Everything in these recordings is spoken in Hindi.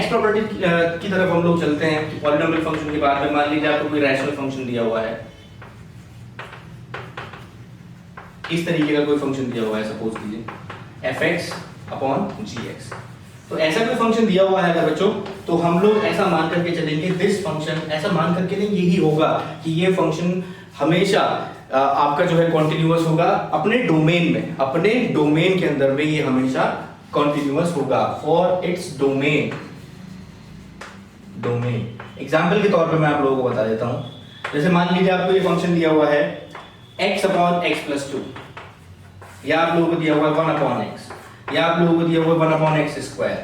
नेक्स्ट प्रॉपर्टी की तरफ हम लोग चलते हैं कि पॉलिनोमियल फंक्शन के बारे में मान लीजिए आपको कोई रैशनल फंक्शन दिया हुआ है, इस तरीके का कोई फंक्शन दिया हुआ है, सपोज कीजिए fx अपॉन gx। तो ऐसा कोई फंक्शन दिया हुआ है अगर बच्चों, तो हम लोग ऐसा मान करके चलेंगे दिस फंक्शन, ऐसा मान करके नहीं, यही होगा कि ये फंक्शन हमेशा आपका जो है कॉन्टिन्यूअस होगा अपने डोमेन में, अपने डोमेन के अंदर में ये हमेशा कॉन्टिन्यूअस होगा फॉर इट्स डोमेन। एग्जाम्पल के तौर पे मैं आप लोगों को बता देता हूं। जैसे मान लीजिए आपको ये फंक्शन दिया हुआ है x अपॉन x प्लस 2, या आप लोगों को दिया हुआ है 1 अपॉन x, या आप लोगों को दिया हुआ है 1 अपॉन x स्क्वायर।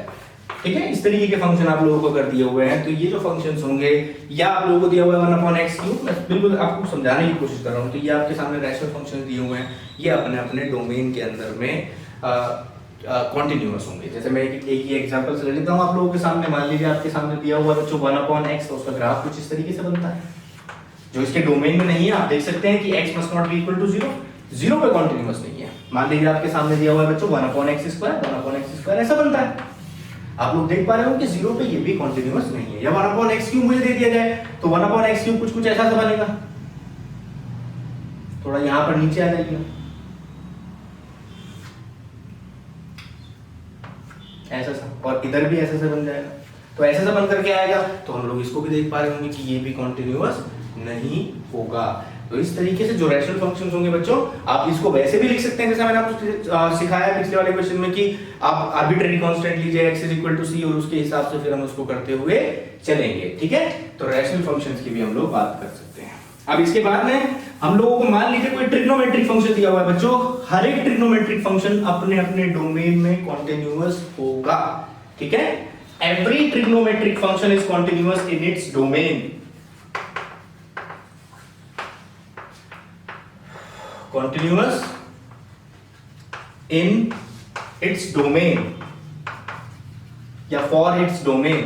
ठीक है, इस तरीके के फंक्शन आप लोगों को कर दिए हुए हैं, तो ये जो फंक्शंस होंगे, या आप लोगों को दिया हुआ है 1 अपॉन x क्यूब, मैं बिल्कुल आपको समझाने की कोशिश कर रहा हूँ। तो ये आपके सामने रैशनल फंक्शंस दिए हुए हैं, ये अपने अपने डोमेन के अंदर में कॉन्टिन्यूअस होंगे। जैसे मैं एक ही एग्जांपल से ले लेता हूँ आप लोगों के सामने। मान लीजिए आपके सामने दिया हुआ है जो 1 अपॉन x, तो उसका ग्राफ कुछ इस तरीके से बनता है। जो इसके डोमेन में नहीं है, आप देख सकते हैं कि x must not be equal to 0, 0 पे कॉन्टिन्यूअस नहीं है। मान लीजिए आपके सामने दिया हुआ है बच्चों 1 upon x square, 1 upon x square ऐसा बनता है। आप लोग देख पा रहे हो कि 0 पे ये भी कॉन्टिन्यूअस नहीं है। या 1 अपॉन x क्यूब मुझे दे दिया जाए तो 1 अपॉन x क्यूब कुछ ऐसा सा बनेगा, थोड़ा यहां पर नीचे आ जाइए, ऐसा सा, और इधर भी ऐसा सा बन जाएगा। तो ऐसा सा बन करके आएगा, तो हम लोग इसको भी देख पा रहे होंगे कि ये भी कॉन्टिन्यूअस नहीं होगा। तो इस तरीके से जो रैशनल फंक्शंस होंगे बच्चों, आप इसको वैसे भी लिख सकते हैं, जैसा मैंने आपको सिखाया पिछले वाले क्वेश्चन में कि आप आर्बिट्रेरी कांस्टेंट लीजिए x = c, और उसके हिसाब से फिर हम उसको करते हुए चलेंगे। ठीक है, तो रैशनल फंक्शंस की भी हम लोग बात कर सकते हैं। अब इसके बाद में हम लोगों को मान लीजिए कोई ट्रिग्नोमेट्रिक फंक्शन दिया हुआ है बच्चों, हर एक ट्रिग्नोमेट्रिक फंक्शन अपने अपने डोमेन में कॉन्टिन्यूअस होगा। ठीक है, every trigonometric function is continuous in its domain. Continuous in its domain या for its domain।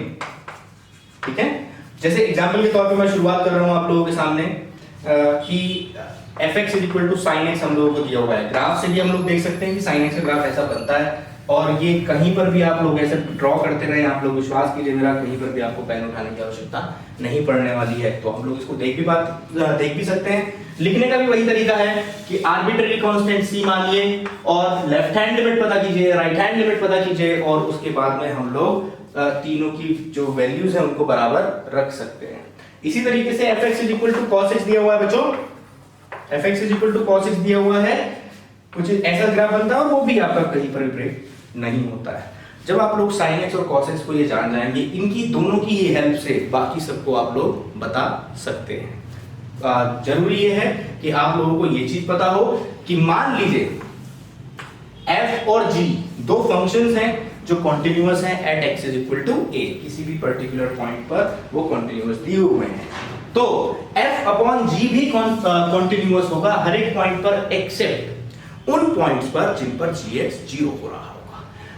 ठीक है, जैसे एग्जांपल के तौर पे मैं शुरुआत कर रहा हूं आप लोगों के सामने कि fx = sin x हम लोगों को दिया हुआ है। ग्राफ से भी हम लोग देख सकते हैं कि sin x का ग्राफ ऐसा बनता है, और ये कहीं पर भी आप लोग ऐसे ड्रॉ करते रहे, आप लोग विश्वास कीजिए मेरा, कहीं पर भी आपको पेन उठाने की आवश्यकता नहीं पड़ने वाली है। तो हम लोग इसको देख भी सकते हैं। लिखने का भी वही तरीका है कि आर्बिट्रेरी कांस्टेंट c मानिए, और लेफ्ट हैंड लिमिट पता कीजिए, राइट हैंड लिमिट पता कीजिए, और उसके बाद में हम लोग तीनों की जो वैल्यूज है उनको बराबर रख सकते हैं। इसी तरीके से fx = cos x दिया हुआ है बच्चों, fx = cos x दिया हुआ है, कुछ ऐसा ग्राफ बनता है, और वो भी आपका कहीं पर ब्रेक नहीं होता है। जब आप लोग sin x और cos x को ये जान जाएंगे, इनकी दोनों की ही हेल्प से बाकी सबको आप लोग बता सकते हैं। जरूरी ये है कि आप लोगों को ये चीज पता हो कि मान लीजिए f और g दो फंक्शंस हैं जो कॉन्टिन्यूअस हैं एट x = a, किसी भी पर्टिकुलर पॉइंट पर वो कॉन्टिन्यूअस दिए हुए हैं, तो f अपॉन g भी कॉन्टिन्यूअस होगा हर एक पॉइंट पर एक्सेप्ट उन पॉइंट्स पर जिन पर gx 0 हो रहा होगा।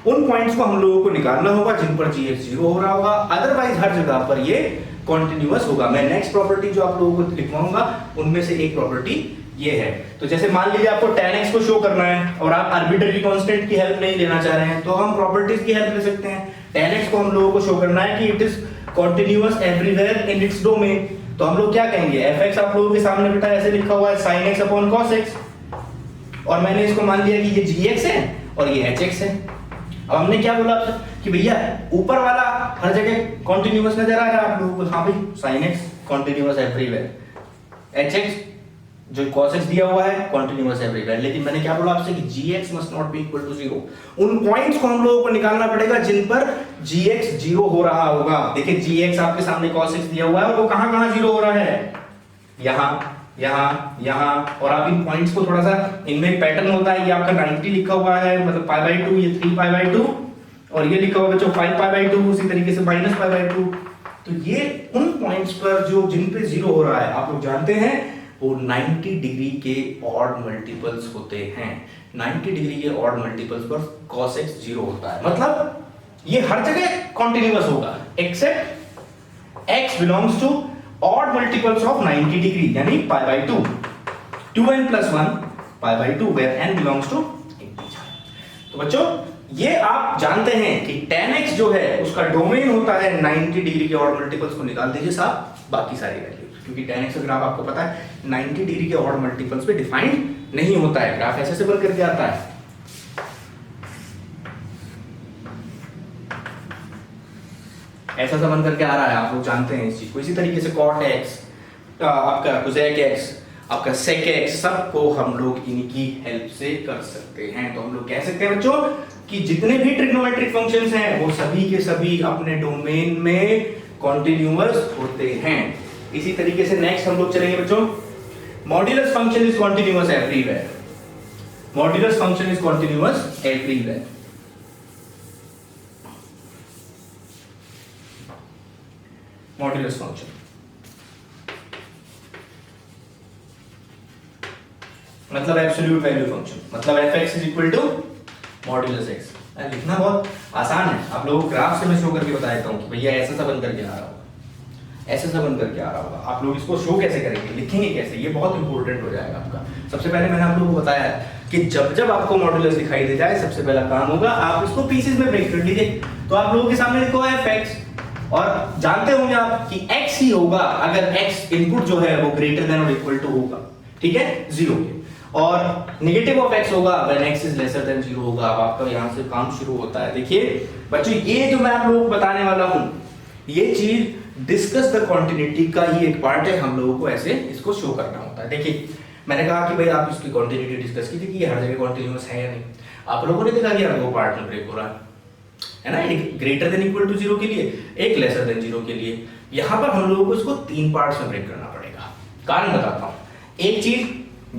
उन पॉइंट्स को हम लोगों को निकालना होगा जिन पर gx 0 हो रहा होगा, अदरवाइज हर जगह पर ये कॉन्टिन्यूअस होगा। मैं नेक्स्ट प्रॉपर्टी जो आप लोगों को लिखवाऊंगा उनमें से एक प्रॉपर्टी ये है। तो जैसे मान लीजिए आपको tan x को शो करना है और आप आर्बिट्रेरी कांस्टेंट की हेल्प नहीं लेना चाह रहे हैं, तो हम प्रॉपर्टीज की हेल्प ले सकते हैं। tan x को हम लोगों को शो करना है कि it is continuous everywhere in its domain, तो हम लोग क्या कहेंगे, fx आप लोगों के सामने बेटा ऐसे लिखा हुआ है sin x upon cos x, और मैंने इसको मान लिया कि ये gx है और ये hx है। अब हमने क्या बोला कि भैया ऊपर वाला हर जगह कॉन्टिन्यूअस नजर आ रहा है आप लोगों को, हाँ भाई sin x continuous everywhere, hx जो cos x दिया हुआ है कॉन्टिन्यूअस एवरीवेयर। लेकिन मैंने क्या बोला आपसे कि gx must not be equal to 0। उन पॉइंट्स को हम लोगों को निकालना पड़ेगा जिन पर gx 0 हो रहा होगा। देखिए gx आपके सामने cos x दिया हुआ है, और वो कहां 0 हो रहा है, यहाँ, और आप इन पॉइंट्स को थोड़ा सा, इनमें एक पैटर्न होता है, ये आपका 90 लिखा हुआ है, मतलब π/2, ये 3π/2, और ये लिखा हुआ बच्चों 5π/2, उसी तरीके से -π/2। तो ये उन पॉइंट्स पर जो जिन पे 0 हो रहा है, आप लोग जानते हैं वो 90 डिग्री के ऑड मल्टीपल्स होते हैं। 90 डिग्री के ऑड मल्टीपल्स पर cos x 0 होता है, मतलब ये हर जगह कॉन्टिन्यूअस होगा except x belongs to odd multiples of 90 degree, यानी π/2, 2n + 1 π/2, where n belongs to integer। तो बच्चों ये आप जानते हैं कि tan x जो है उसका डोमेन होता है 90 डिग्री के ऑड मल्टीपल्स को निकाल दीजिए साहब, बाकी सारी वैल्यूज, क्योंकि tan x का ग्राफ आपको पता है 90 डिग्री के ऑड मल्टीपल्स पे डिफाइंड नहीं होता है, ग्राफ ऐसे से बन करके आता है। ऐसा सा बन करके आ रहा है, आप लोग जानते हैं इस चीज को। इसी तरीके से cot x, आपका cosec x, आपका sec x, सबको हम लोग इनकी हेल्प से कर सकते हैं। तो हम लोग कह सकते हैं बच्चों कि जितने भी ट्रिग्नोमेट्रिक फंक्शंस हैं वो सभी के सभी अपने डोमेन में कॉन्टिन्यूअस होते हैं। इसी तरीके से नेक्स्ट हम लोग चलेंगे बच्चों, modulus function is continuous everywhere. Modulus function is continuous everywhere. Modulus function मतलब एब्सोल्यूट वैल्यू फंक्शन, मतलब fx is equal to modulus x। लिखना बहुत आसान है, आप लोगों को ग्राफ से मैं शो करके बता देता हूं कि भैया ऐसा सा बन करके आ रहा होगा, ऐसा सा बन करके आ रहा होगा। आप लोग इसको शो कैसे करेंगे, लिखेंगे कैसे, ये बहुत इंपॉर्टेंट हो जाएगा आपका। सबसे पहले मैंने आप लोगों को बताया कि जब जब आपको मॉड्यूलस दिखाई दे जाए सबसे पहला काम होगा आप इसको पीसेस में ब्रेक कर लीजिए। तो आप लोगों के सामने लिखो है fx, और जानते होंगे आप कि x ही होगा अगर x इनपुट जो है वो ग्रेटर देन और इक्वल टू होगा, ठीक है, 0 के, और नेगेटिव ऑफ x होगा when x is lesser than 0 होगा। अब आपका यहां से काम शुरू होता है। देखिए बच्चों, ये जो मैं आप लोगों को बताने वाला हूं, ये चीज डिस्कस द कॉन्टिन्यूटी का ही एक पार्ट है। हम लोगों को ऐसे इसको शो करना होता है। देखिए मैंने कहा कि भाई आप इसकी कॉन्टिन्यूटी डिस्कस कीजिए कि ये हर जगह कॉन्टिन्यूअस है या नहीं। आप लोगों ने देखा कि यार 2 पार्ट में ब्रेक हो रहा है ना, एक ग्रेटर देन इक्वल टू 0 के लिए, एक लेसर देन 0 के लिए। यहां पर हम लोगों को इसको 3 पार्ट्स में ब्रेक करना पड़ेगा। कारण बताता हूं। एक चीज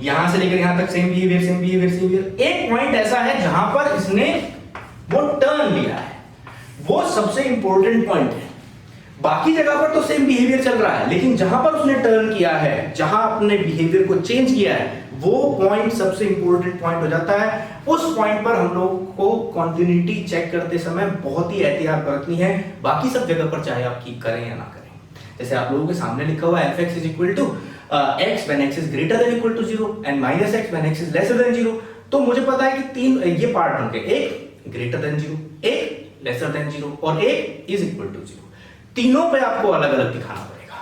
यहां से लेकर यहां तक same behaviour, same behaviour, same behaviour. एक पॉइंट ऐसा है जहां पर इसने वो टर्न लिया है, वो सबसे इंपॉर्टेंट पॉइंट है। बाकी जगह पर तो सेम बिहेवियर चल रहा है, लेकिन जहां पर उसने टर्न किया है, जहां अपने बिहेवियर को चेंज किया है, वो पॉइंट सबसे इंपॉर्टेंट पॉइंट हो जाता है। उस पॉइंट पर हम लोग को कॉन्टिन्यूटी चेक करते समय बहुत ही एहतियात बरतनी है। बाकी सब जगह पर चाहे आप कीप करें या ना करें। जैसे आप लोगों के सामने लिखा हुआ है fx is equal to x when x is greater than equal to 0 and minus x when x is lesser than 0। तो मुझे पता है कि 3 ये पार्ट होंगे, एक ग्रेटर देन 0, एक लेसर देन 0 और एक इज इक्वल टू 0। तीनों पे आपको अलग अलग दिखाना पड़ेगा,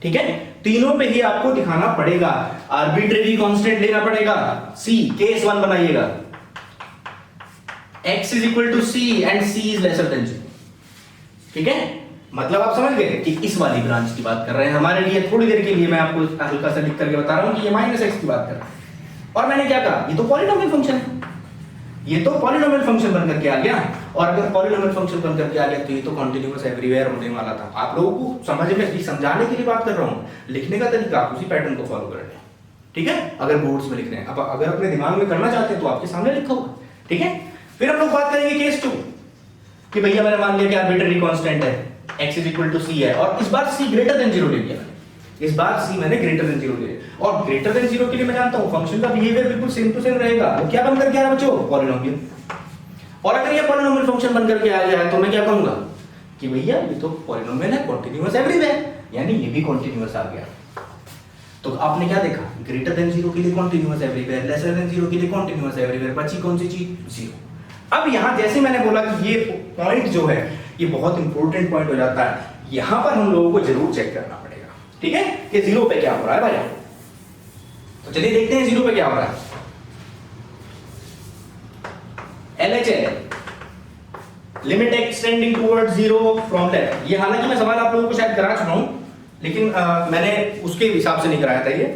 ठीक है, तीनों पे ही आपको दिखाना पड़ेगा। आर्बिट्रेरी कांस्टेंट लेना पड़ेगा। c केस 1 बनाइएगा, x is equal to c and c is lesser than 0, ठीक है। मतलब आप समझ गए कि इस वाली ब्रांच की बात कर रहे हैं। हमारे लिए थोड़ी देर के लिए मैं आपको हल्का सा लिख करके बता रहा हूं कि ये -x की बात कर रहे हैं। और मैंने क्या कहा, ये तो पॉलिनोमियल फंक्शन है, ये तो पॉलिनोमियल फंक्शन बनकर के आ गया। और अगर पॉलिनोमियल फंक्शन बनकर के आ गया तो ये तो कॉन्टिन्यूअस एवरीवेयर होने वाला था। आप लोगों को समझ में, समझाने के लिए बात कर रहा हूं, लिखने का तरीका आप उसी पैटर्न को फॉलो कर रहे हैं, ठीक है। अगर बोर्ड्स में लिख रहे हैं, अब अगर अपने दिमाग में करना चाहते हैं तो आपके सामने लिखा होगा, ठीक है। फिर हम लोग बात करेंगे केस 2 कि भैया मैंने मान लिया कि आर्बिट्रेरी कांस्टेंट है, x is equal to c है, और इस बार c ग्रेटर देन 0 ले लिया। इस बार c मैंने ग्रेटर देन 0 ले लिया, और ग्रेटर देन 0 के लिए मैं जानता हूं फंक्शन का बिहेवियर बिल्कुल सेम टू सेम रहेगा। वो क्या बनकर के आ रहा है बच्चों, पॉलिनोमियल। और अगर ये पॉलिनोमियल फंक्शन बनकर के आ गया है तो मैं क्या कहूंगा कि भैया ये तो पॉलिनोमियल है, कॉन्टिन्यूअस एवरीवेयर, यानी ये भी कॉन्टिन्यूअस आ गया। तो आपने क्या देखा, ग्रेटर देन 0 के लिए कॉन्टिन्यूअस एवरीवेयर, लेसर देन 0 के लिए कॉन्टिन्यूअस एवरीवेयर, बची कौन सी चीज, 0। अब यहां जैसे मैंने बोला कि ये पॉइंट जो है ये बहुत इंपॉर्टेंट पॉइंट हो जाता है। यहां पर हम लोगों को जरूर चेक करना पड़ेगा, ठीक है, कि 0 पे क्या हो रहा है भाई। तो चलिए देखते हैं 0 पे क्या हो रहा है। LHL limit extending towards 0 from left. ये हालांकि मैं सवाल आप लोगों को शायद करा चुका हूं, लेकिन मैंने उसके हिसाब से नहीं कराया था, ये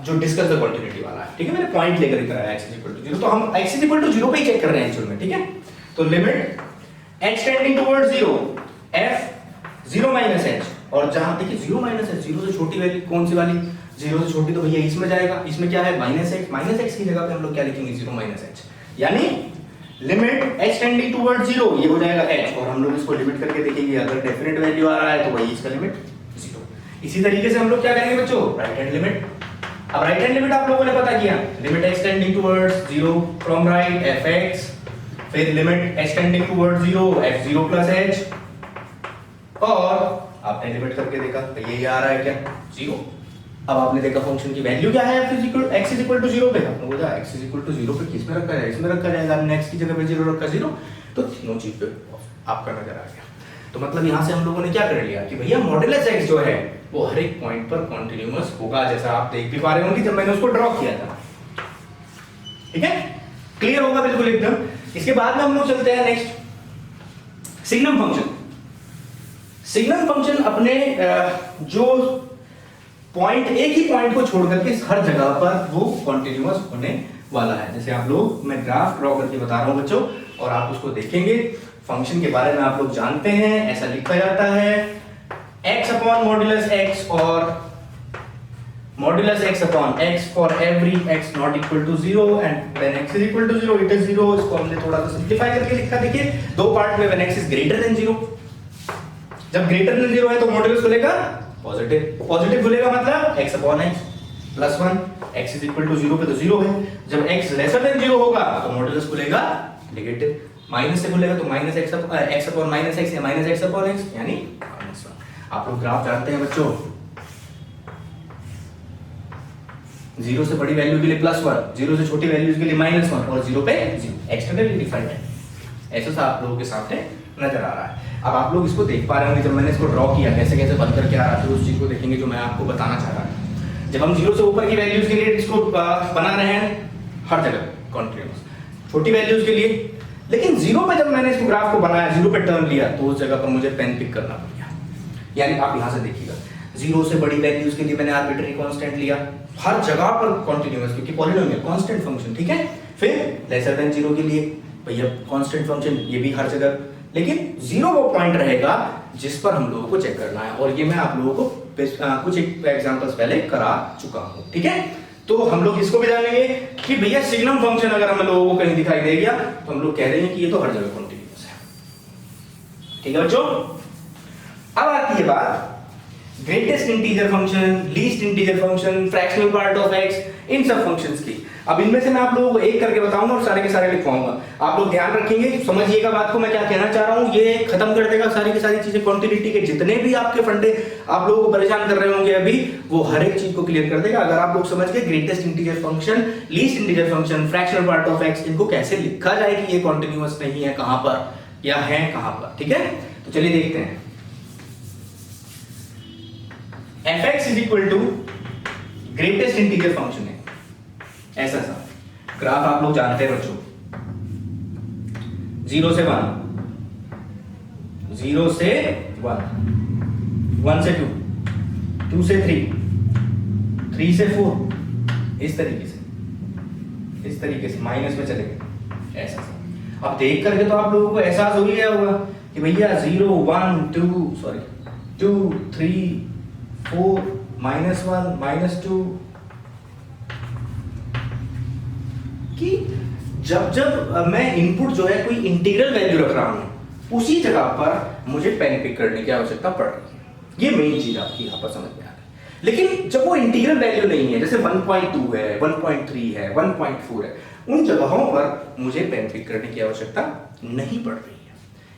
जो डिस्कस द कॉन्टिन्यूटी वाला है, ठीक है। मैंने पॉइंट लेकर कराया x इक्वल टू 0, तो हम x इक्वल टू 0 पे ही चेक कर रहे हैं एक्चुअल में, ठीक है। तो limit extending towards 0 f 0 minus h, और जहां देखिए 0 माइनस h, 0 से छोटी वैल्यू कौन सी वाली, 0 से छोटी तो भैया इसमें जाएगा। इसमें क्या है, -x की जगह पे हम लोग क्या लिखेंगे, 0 माइनस h, यानी लिमिट एक्सटेंडिंग टुवर्ड्स 0, ये हो जाएगा h, और हम लोग इसको लिमिट करके देखेंगे। अगर डेफिनेट वैल्यू आ रहा है तो वही इसका लिमिट 0। इसी तरीके से हम लोग क्या करेंगे बच्चों, राइट हैंड लिमिट। अब राइट हैंड लिमिट आप लोगों ने पता किया, limit extending towards 0 from right fx, फिर limit extending towards 0 f0 plus h, और आपने लिमिट करके देखा तो ये आ रहा है क्या, 0। अब आपने देखा फंक्शन की वैल्यू क्या है, x इज इक्वल टू 0 पे, आपने बोला x इज इक्वल टू 0 पे किस में रखा जाएगा, इसमें रखा जाएगा, आपने x की जगह पे 0 रखा 0, तो तीनों चीज पे आपका नजर आ गया। तो मतलब यहाँ से हम लोगों ने क्या कर लिया कि भैया मॉडुलस x जो है वो हर एक पॉइंट पर कॉन्टिन्यूअस होगा, जैसा आप देख भी पा रहे होंगे जब मैंने उसको ड्रॉ किया था। ठीक है, क्लियर होगा बिल्कुल एकदम। इसके बाद में हम लोग चलते हैं next signum function. Signum function अपने जो पॉइंट, एक ही पॉइंट को छोड़ करके हर जगह पर वो कॉन्टिन्यूअस होने वाला है। जैसे आप लोग, मैं ग्राफ ड्रॉ करके बता रहा हूं बच्चों, और आप उसको देखेंगे। फंक्शन के बारे में आप लोग जानते हैं, ऐसा लिखा जाता है x अपॉन मॉड्यूलस x और modulus x upon x for every x not equal to 0 and when x is equal to 0 it is 0। इसको हमने थोड़ा सा सिंपलीफाई करके लिखा, देखिए दो पार्ट में, when x is greater than 0, जब ग्रेटर देन 0 है तो मॉड्यूलस खुलेगा पॉजिटिव, पॉजिटिव खुलेगा मतलब x upon x plus 1, x is equal to 0 पे तो 0 है, जब x लेसर देन 0 होगा तो मॉड्यूलस खुलेगा नेगेटिव, माइनस से खुलेगा तो minus x upon minus x या माइनस x अपॉन x यानी माइनस 1। आप लोग ग्राफ जानते हैं बच्चों, 0 से बड़ी वैल्यू के लिए प्लस 1, 0 से छोटी वैल्यूज के लिए माइनस 1 और 0 पे 0, एक्सटर्नली डिफाइंड है। ऐसा सा आप लोगों के सामने नजर आ रहा है। अब आप लोग इसको देख पा रहे होंगे, जब मैंने इसको ड्रॉ किया कैसे कैसे बन करके आ रहा था, उस चीज को देखेंगे जो मैं आपको बताना चाह रहा था। जब हम 0 से ऊपर की वैल्यूज के लिए इसको बना रहे हैं हर जगह कॉन्टिन्यूअस, छोटी वैल्यूज के लिए, लेकिन 0 पे जब मैंने इसको ग्राफ को बनाया, 0 पे टर्म लिया, तो उस जगह पर मुझे पेन पिक करना पड़ गया। यानी आप यहां से देखिएगा, 0 से बड़ी वैल्यूज के लिए मैंने आर्बिट्ररी कांस्टेंट लिया, हर जगह पर कॉन्टिन्यूअस, क्योंकि पॉलिनोमियल कांस्टेंट फंक्शन, ठीक है। फिर लेसर देन 0 के लिए भैया कांस्टेंट फंक्शन, ये भी हर जगह, लेकिन 0 वो पॉइंट रहेगा जिस पर हम लोगों को चेक करना है, और ये मैं आप लोगों को कुछ एग्जांपल्स पहले करा चुका हूं, ठीक है। तो हम लोग इसको भी जानेंगे कि भैया सिग्नम फंक्शन अगर हम लोगों को कहीं दिखाई दे गया तो हम लोग कह रहे हैं कि ये तो हर जगह कॉन्टिन्यूअस है, ठीक है बच्चों। अब आती है बात greatest integer function, least integer function, fractional part of x, इन सब फंक्शंस की। अब इनमें से मैं आप लोगों को एक करके बताऊंगा और सारे के सारे लिखवाऊंगा। आप लोग ध्यान रखेंगे, समझिएगा बात को मैं क्या कहना चाह रहा हूं, ये खत्म कर देगा सारी की सारी चीजें, कॉन्टिन्यूटी के जितने भी आपके फंडे आप लोगों को परेशान कर रहे होंगे अभी, वो हर एक चीज को क्लियर कर देगा अगर आप लोग समझ गए greatest integer function, least integer function, fractional part of x, इनको कैसे लिखा जाए कि ये कॉन्टिन्यूअस नहीं है कहां पर या है कहां पर, ठीक है। तो चलिए देखते हैं। fx is equal to greatest integer function है, ऐसा सा ग्राफ आप लोग जानते हैं बच्चों, 0 से 1, 0 से 1, 1 से 2, 2 से 3, 3 से 4, इस तरीके से माइनस में चले गए, ऐसा सा। अब देख करके तो आप लोगों को एहसास हो गया होगा कि भैया 0 1 2 3 4 -1 -2, कि जब मैं इनपुट जो है कोई इंटीग्रल वैल्यू रख रहा हूं, उसी जगह पर मुझे पेन पिक करने की आवश्यकता पड़ रही है। ये मेन चीज आपकी यहां पर समझ में आ रही है। लेकिन जब वो इंटीग्रल वैल्यू नहीं है, जैसे 1.2 है, 1.3 है, 1.4 है, उन जगहों पर मुझे पेन पिक करने की आवश्यकता नहीं पड़ रही है।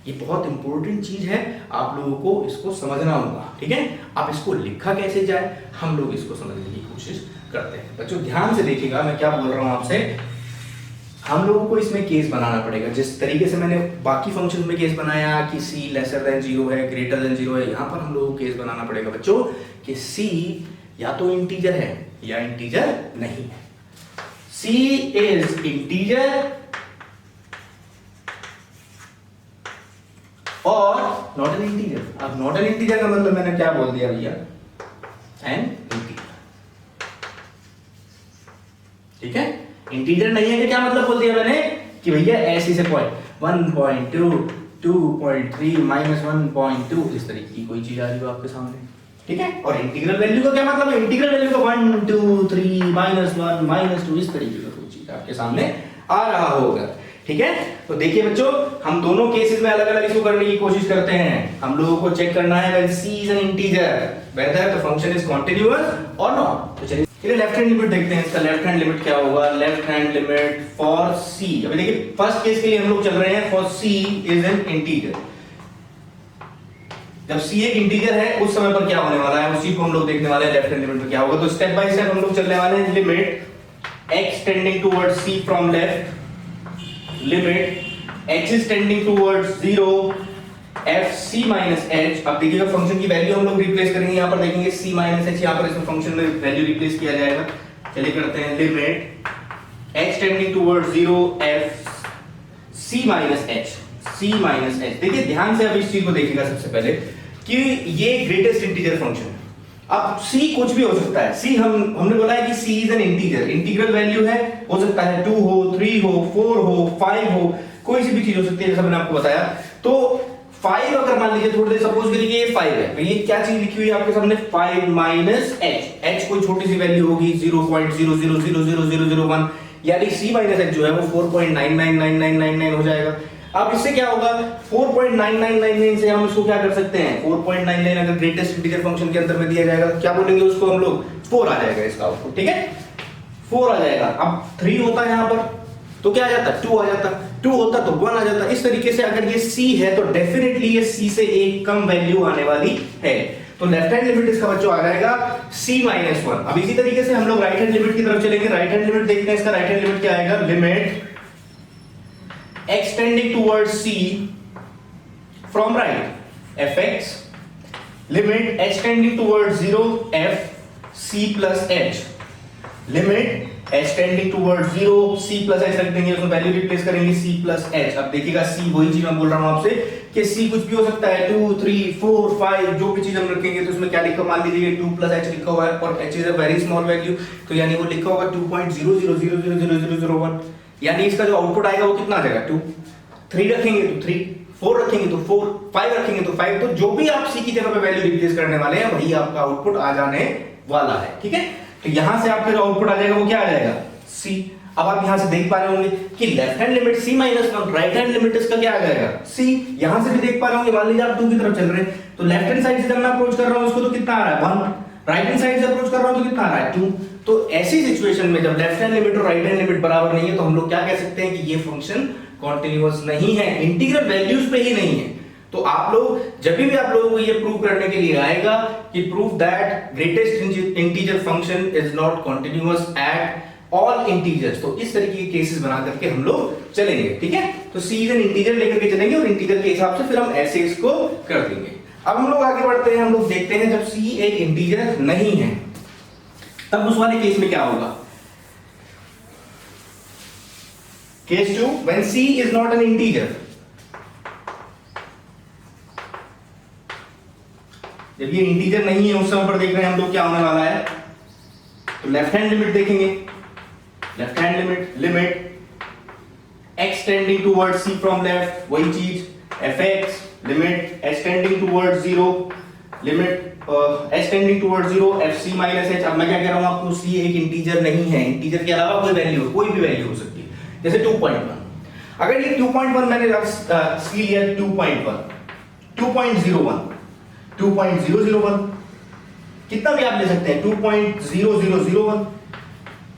ये बहुत इंपॉर्टेंट चीज है, आप लोगों को इसको समझना होगा, ठीक है। अब इसको लिखा कैसे जाए, हम लोग इसको समझने की कोशिश करते हैं। बच्चों ध्यान से देखिएगा मैं क्या बोल रहा हूं आपसे। हम लोगों को इसमें केस बनाना पड़ेगा, जिस तरीके से मैंने बाकी फंक्शन में केस बनाया कि c लेसर देन 0 है, ग्रेटर देन 0 है, यहां पर हम लोगों को केस बनाना पड़ेगा बच्चों कि c या तो इंटीजर है या इंटीजर नहीं है। c इज इंटीजर और नॉट एन इंटीजर। अब नॉट एन इंटीजर का मतलब मैंने क्या बोल दिया भैया, एन इंटीजर, ठीक है। इंटीजर नहीं है कि क्या मतलब बोल दिया मैंने कि भैया ऐसे से पॉइंट 1.2 2.3 -1.2 इस तरीके की कोई चीज आ रही हो आपके सामने, ठीक है। और इंटीग्रल वैल्यू का क्या मतलब है, इंटीग्रल वैल्यू का 1 2 3 -1 -2 इस तरीके का कोई चीज आपके सामने आ रहा होगा, ठीक है। तो देखिए बच्चों, हम दोनों केसेस में अलग अलग इसको करने की कोशिश करते हैं। हम लोगों को चेक करना है whether c is an integer, whether the function is continuous or not। तो चलिए लेफ्ट हैंड लिमिट देखते हैं। इसका लेफ्ट हैंड लिमिट क्या होगा, left hand limit for c। अभी देखिए फर्स्ट केस के लिए हम लोग चल रहे हैं for c is an integer। जब सी एक इंटीजर है उस समय पर क्या होने वाला है, उसी को हम लोग देखने वाले हैं लेफ्ट हैंड लिमिट में क्या होगा। तो स्टेप बाय स्टेप हम लोग चलने वाले हैं। Limit x tending towards c from left, limit h is tending towards 0 f c minus h। अब देखिएगा फंक्शन की वैल्यू हम लोग रिप्लेस करेंगे, यहां पर देखेंगे c माइनस h, यहां पर इसमें फंक्शन में वैल्यू रिप्लेस किया जाएगा। चलिए करते हैं। Limit h tending towards 0 f c minus h, c minus h। देखिए ध्यान से अब इस चीज को देखिएगा सबसे पहले कि ये ग्रेटेस्ट इंटीजर फंक्शन है। अब c कुछ भी हो सकता है। c हमने बोला है कि c is an integer, integral value है, हो सकता है 2 हो, 3 हो, 4 हो, 5 हो, कोई सी भी चीज हो सकती है, जैसा मैंने आपको बताया। तो 5 अगर मान लीजिए थोड़ी देर सपोज करिए ये 5 है, तो ये क्या चीज लिखी हुई है आपके सामने 5 माइनस h। h कोई छोटी सी वैल्यू होगी 0.000001, यानी c माइनस h जो है वो 4.999999 हो जाएगा। अब इससे क्या होगा, 4.9999 से हम इसको क्या कर सकते हैं, 4.99 अगर ग्रेटेस्ट इंटीजर फंक्शन के अंदर में दिया जाएगा तो क्या बोलेंगे उसको हम लोग, 4 आ जाएगा इसका आउटपुट, ठीक है 4 आ जाएगा। अब 3 होता है यहां पर तो क्या आ जाता, 2 आ जाता, 2 होता तो 1 आ जाता। इस तरीके से अगर ये c है तो डेफिनेटली ये c से एक कम वैल्यू आने वाली है, तो लेफ्ट हैंड लिमिट इसका बच्चों आ जाएगा c माइनस 1। अब इसी तरीके से हम लोग राइट हैंड लिमिट की तरफ चलेंगे। राइट हैंड लिमिट देखते हैं, इसका राइट हैंड लिमिट क्या आएगा, limit x tending towards c from right fx, limit h tending towards 0 f c plus h, limit h tending towards 0 c plus h रख देंगे, उसमें वैल्यू रिप्लेस करेंगे c plus h। अब देखिएगा c वही चीज मैं बोल रहा हूं आपसे कि c कुछ भी हो सकता है, 2 3 4 5 जो भी चीज हम रखेंगे तो उसमें क्या लिखा, मान लीजिए 2 plus h लिखा हुआ है और h is a very small value, तो यानी वो लिखा होगा 2.00000001, यानी इसका जो आउटपुट आएगा वो कितना आ जाएगा 2। 3 रखेंगे तो 3, 4 रखेंगे तो 4, 5 रखेंगे तो 5, तो जो भी आप c की जगह पे वैल्यू रिप्लेस करने वाले हैं वही आपका आउटपुट आ जाने वाला है, ठीक है। तो यहां से आपका जो आउटपुट आ जाएगा वो क्या आ जाएगा, c। अब आप यहां से देख पा रहे होंगे कि left hand limit c minus 1, right hand limit इसका क्या आ जाएगा c। यहां से भी देख पा रहे होंगे, मान लीजिए आप 2 की तरफ चल रहे हैं तो लेफ्ट हैंड साइड से जब मैं अप्रोच कर रहा हूं इसको तो कितना आ रहा है 1, राइट हैंड साइड से अप्रोच कर रहा हूं तो कितना आ रहा है 2। तो ऐसी सिचुएशन में जब लेफ्ट हैंड लिमिट और राइट हैंड लिमिट बराबर नहीं है तो हम लोग क्या कह सकते हैं कि ये फंक्शन कॉन्टिन्यूअस नहीं है, इंटीग्रल वैल्यूज पे ही नहीं है। तो आप लोग जब भी आप लोगों को ये प्रूव करने के लिए आएगा कि prove that greatest integer function is not continuous at all integers, तो इस तरीके के केसेस बना करके हम लोग चलेंगे, ठीक है। तो c इज एन इंटीजर लेकर के चलेंगे और इंटीजर के हिसाब से फिर हम ऐसे इसको कर देंगे। अब हम लोग आगे बढ़ते हैं, हम लोग देखते हैं जब c एक इंटीजर नहीं है तब उस वाले केस में क्या होगा। Case 2, when c is not an integer, जब ये इंटीजर नहीं है उस समय पर देख रहे हैं हम लोग क्या होने वाला है। तो लेफ्ट हैंड लिमिट देखेंगे, left hand limit, limit x tending towards c from left, वही चीज fx, limit h tending towards 0, limit h tending towards 0 fc minus h। अब मैं क्या कह रहा हूं आपको, c एक इंटीजर नहीं है, इंटीजर के अलावा कोई वैल्यू, कोई भी वैल्यू हो सकती है, जैसे 2.1। अगर ये 2.1 मैंने c लिया 2.1, 2.01, 2.001, कितना भी आप ले सकते हैं, 2.0001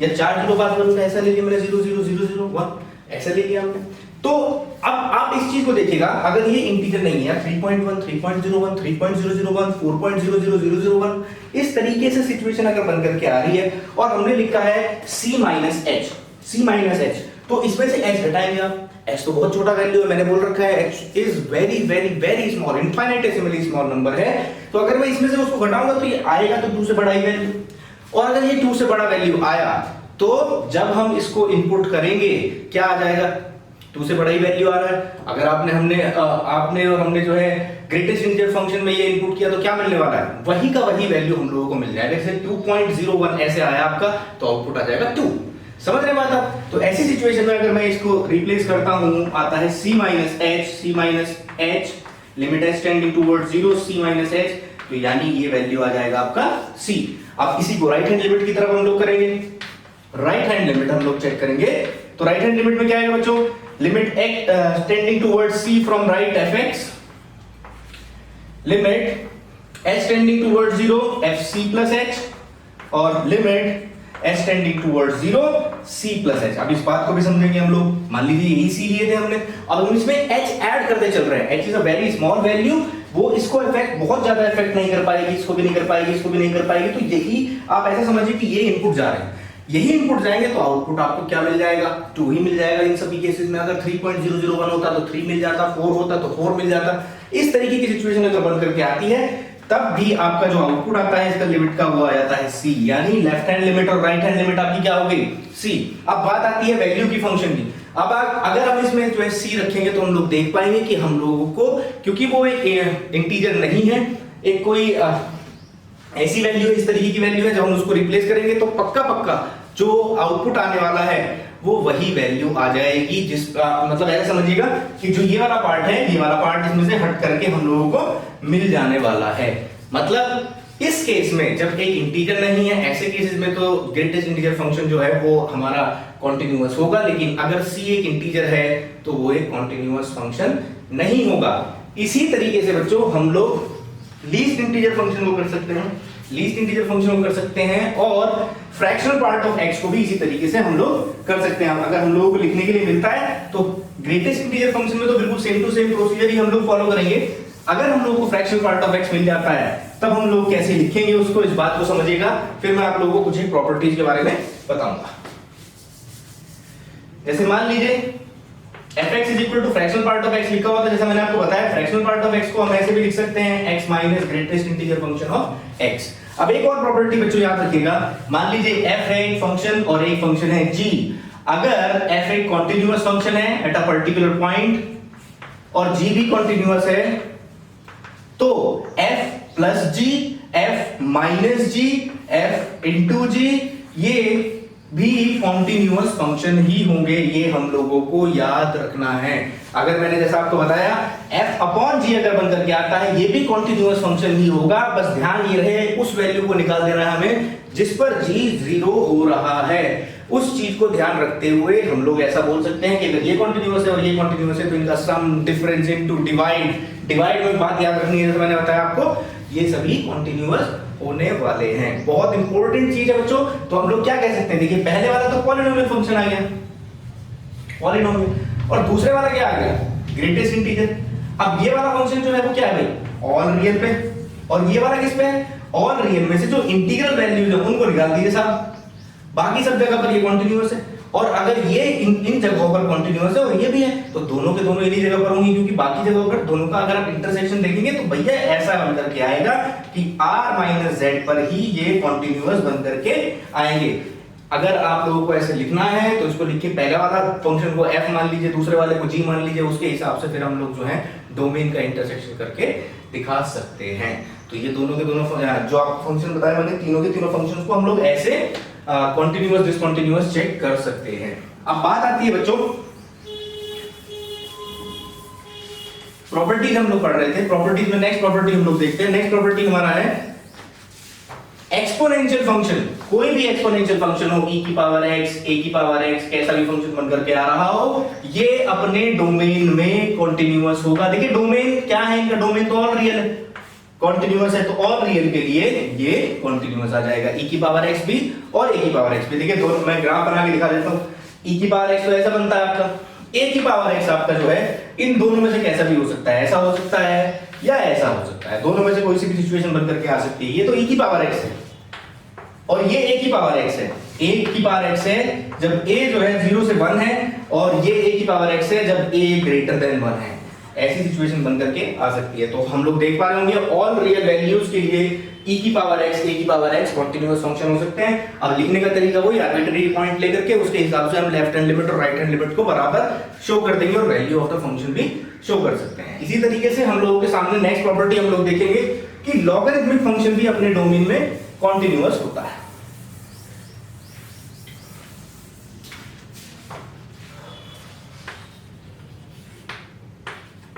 या 4 जीरो बाद में ऐसा ले लिया मैंने 0.0001 ऐसा ले लिया हमने। तो अब आप इस चीज को देखिएगा, अगर ये इंटीजर नहीं है 3.1, 3.01, 3.001, 4.00001, इस तरीके से सिचुएशन अगर बन करके आ रही है और हमने लिखा है c minus h, c minus h, तो इसमें से h हटाएंगे आप। h तो बहुत छोटा वैल्यू है, मैंने बोल रखा है h is very very very small, infinitesimally small number है। तो अगर मैं इसमें से उसको घटाऊंगा तो ये आएगा तो 2 से बड़ा ही वैल्यू, और अगर ये 2 से बड़ा वैल्यू आया तो जब हम इसको इनपुट करेंगे क्या आ जाएगा, 2 से बड़ा ही वैल्यू आ रहा है। अगर आपने और हमने जो है ग्रेटेस्ट इंटीजर फंक्शन में ये इनपुट किया तो क्या मिलने वाला है, वही का वही वैल्यू हम लोगों को मिल जाएगा। जैसे 2.01 ऐसे आया आपका तो आउटपुट आ जाएगा 2। समझ रहे बात आप। तो ऐसी सिचुएशन में अगर मैं इसको रिप्लेस करता हूं, आता है c minus h, limit h tending towards 0 c minus h, तो यानी ये वैल्यू आ जाएगा आपका c। अब इसी को राइट हैंड लिमिट की तरफ हम लोग करेंगे, राइट हैंड लिमिट हम लोग चेक करेंगे। तो राइट हैंड लिमिट में क्या आएगा बच्चों, limit x tending towards c from right fx, limit h tending towards 0 fc plus h, और limit h tending towards 0 c plus h। अब इस बात को भी समझेंगे हम लोग, मान लीजिए यही c लिए थे हमने, अब हम इसमें h ऐड करते चल रहे हैं। h is a very small value, वो इसको इफेक्ट बहुत ज्यादा इफेक्ट नहीं कर पाएगी, इसको भी नहीं कर पाएगी, इसको भी नहीं कर पाएगी। तो यही आप ऐसे समझिए कि ये इनपुट जा रहे हैं, यही इनपुट जाएंगे तो आउटपुट आपको क्या मिल जाएगा, 2 ही मिल जाएगा इन सभी केसेस में। अगर 3.001 होता तो 3 मिल जाता, 4 होता तो 4 मिल जाता। इस तरीके की सिचुएशन अगर बन करके आती है तब भी आपका जो आउटपुट आता है इसका लिमिट का वो आ जाता है C, यानी लेफ्ट हैंड लिमिट और राइट हैंड लिमिट आपकी क्या होगी, C। अब बात आती है वैल्यू की फंक्शन की। अब अगर हम इसमें जो है C रखेंगे तो हम लोग देख पाएंगे कि हम लोगों को, क्योंकि वो एक इंटीजर नहीं है, एक कोई ऐसी वैल्यू है, इस तरीके की वैल्यू है, जब हम उसको रिप्लेस करेंगे तो पक्का पक्का जो आउटपुट आने वाला है वो वही वैल्यू आ जाएगी, जिस मतलब ऐसा समझिएगा कि जो ये वाला पार्ट है, ये वाला पार्ट इसमें से हट करके हम लोगों को मिल जाने वाला है। मतलब इस केस में जब एक इंटीजर नहीं है, ऐसे केसेस में तो ग्रेटेस्ट इंटीजर फंक्शन जो है वो हमारा कॉन्टिन्यूअस होगा, लेकिन अगर C एक इंटीजर है तो वो एक कॉन्टिन्यूअस फंक्शन नहीं होगा। इसी तरीके से बच्चों हम लोग लीस्ट इंटीजर फंक्शन को कर सकते हैं, लीस्ट इंटीजर फंक्शन को कर सकते हैं, और फ्रैक्शनल पार्ट ऑफ x को भी इसी तरीके से हम लोग कर सकते हैं। अगर हम लोगों को लिखने के लिए मिलता है तो ग्रेटेस्ट इंटीजर फंक्शन में तो बिल्कुल सेम टू सेम प्रोसीजर ही हम लोग फॉलो करेंगे। अगर हम लोगों को फ्रैक्शनल पार्ट ऑफ x मिल जाता है तब हम लोग कैसे लिखेंगे उसको, इस बात को समझिएगा, फिर मैं आप लोगों को कुछ एक प्रॉपर्टीज के बारे में बताऊंगा। जैसे मान लीजिए fx is equal to fractional part of x लिखा हुआ था, जैसा मैंने आपको बताया फ्रैक्शनल पार्ट ऑफ x को हम ऐसे भी लिख सकते हैं x minus greatest integer function of x। अब एक और प्रॉपर्टी बच्चों याद रखिएगा, मान लीजिए f है एक फंक्शन और एक फंक्शन है g। अगर f एक कॉन्टिन्यूअस फंक्शन है एट अ पर्टिकुलर पॉइंट और g भी कॉन्टिन्यूअस है तो f plus g, f minus g, f into g ये भी कॉन्टिन्यूअस फंक्शन ही होंगे, ये हम लोगों को याद रखना है। अगर मैंने जैसा आपको बताया f अपॉन g अगर बन करके आता है ये भी कॉन्टिन्यूअस फंक्शन ही होगा, बस ध्यान ये रहे उस वैल्यू को निकाल देना है हमें जिस पर g 0 हो रहा है। उस चीज को ध्यान रखते हुए हम लोग ऐसा बोल सकते हैं कि अगर ये कॉन्टिन्यूअस है और ये कॉन्टिन्यूअस है तो इनका सम डिफरेंस इनटू डिवाइड में बात याद रखनी है, जैसे मैंने बताया आपको ये सभी कॉन्टिन्यूअस होने वाले हैं। बहुत इंपॉर्टेंट चीज है बच्चों। तो हम लोग क्या कह सकते हैं, देखिए पहले वाला तो पॉलिनोमियल फंक्शन आ गया, पॉलिनोमियल, और दूसरे वाला क्या आ गया, ग्रेटेस्ट इंटीजर। अब ये वाला फंक्शन जो है वो क्या है भाई, ऑल रियल पे, और ये वाला किस पे है, ऑल रियल में से जो इंटीग्रल वैल्यूज है उनको निकाल दीजिए साहब, बाकी सब जगह पर ये कॉन्टिन्यूअस है। और अगर ये इन जगहों पर कॉन्टिन्यूअस है और ये भी है तो दोनों के दोनों इन्हीं जगह पर होंगे, क्योंकि बाकी जगहों पर दोनों का अगर आप इंटरसेक्शन देखेंगे तो भैया ऐसा बन करके आएगा कि r माइनस जेड पर ही ये कॉन्टिन्यूअस बन करके आएंगे। अगर आप लोगों को ऐसे लिखना है तो इसको लिखिए, पहले वाला फंक्शन को f मान लीजिए, दूसरे वाले को g मान लीजिए, उसके हिसाब से फिर हम लोग जो है डोमेन का इंटरसेक्शन करके दिखा सकते हैं। तो ये दोनों के दोनों जो आप फंक्शन बताए मैंने, तीनों के तीनों फंक्शंस को हम लोग ऐसे कॉन्टिन्यूअस डिसकंटिन्यूअस चेक कर सकते हैं। अब बात आती है बच्चों प्रॉपर्टीज, हम लोग पढ़ रहे थे प्रॉपर्टीज में, नेक्स्ट प्रॉपर्टी हम लोग देखते हैं। नेक्स्ट प्रॉपर्टी हमारा है एक्सपोनेंशियल फंक्शन। कोई भी एक्सपोनेंशियल फंक्शन हो, e की पावर x, a की पावर x, कैसा भी फंक्शन बन करके आ रहा हो, ये अपने डोमेन में कॉन्टिन्यूअस होगा। देखिए डोमेन क्या है इनका, डोमेन तो ऑल रियल है, कॉन्टिन्यूअस है तो ऑल रियल के लिए ये कॉन्टिन्यूअस आ जाएगा, e की पावर x भी और a की पावर x भी। देखिए दोनों मैं ग्राफ बना के दिखा देता हूं। e की पावर x तो ऐसा बनता है आपका, a की पावर x आपका जो है इन दोनों में से कैसा भी हो सकता है, ऐसा हो सकता है या ऐसा हो सकता है, दोनों में से कोई सी भी सिचुएशन बन करके आ सकती है। ये तो e की पावर x है और ये a की पावर x है, a की पावर x है जब a जो है 0 से 1 है, और ये a की पावर x है जब a ग्रेटर देन 1 है। ऐसी सिचुएशन बन करके आ सकती है। तो हम लोग देख पा रहे होंगे ऑल रियल वैल्यूज के लिए e की पावर x, a की पावर x कॉन्टिन्यूअस फंक्शन हो सकते हैं। अब लिखने का तरीका वही, आर्बिट्ररी पॉइंट लेकर के उसके हिसाब से हम लेफ्ट हैंड लिमिट और राइट हैंड लिमिट को बराबर शो कर देंगे और वैल्यू ऑफ द फंक्शन भी शो कर सकते हैं। इसी तरीके से हम लोगों के सामने नेक्स्ट प्रॉपर्टी हम लोग देखेंगे कि लॉगरिथमिक फंक्शन भी अपने डोमेन में कॉन्टिन्यूअस होता है।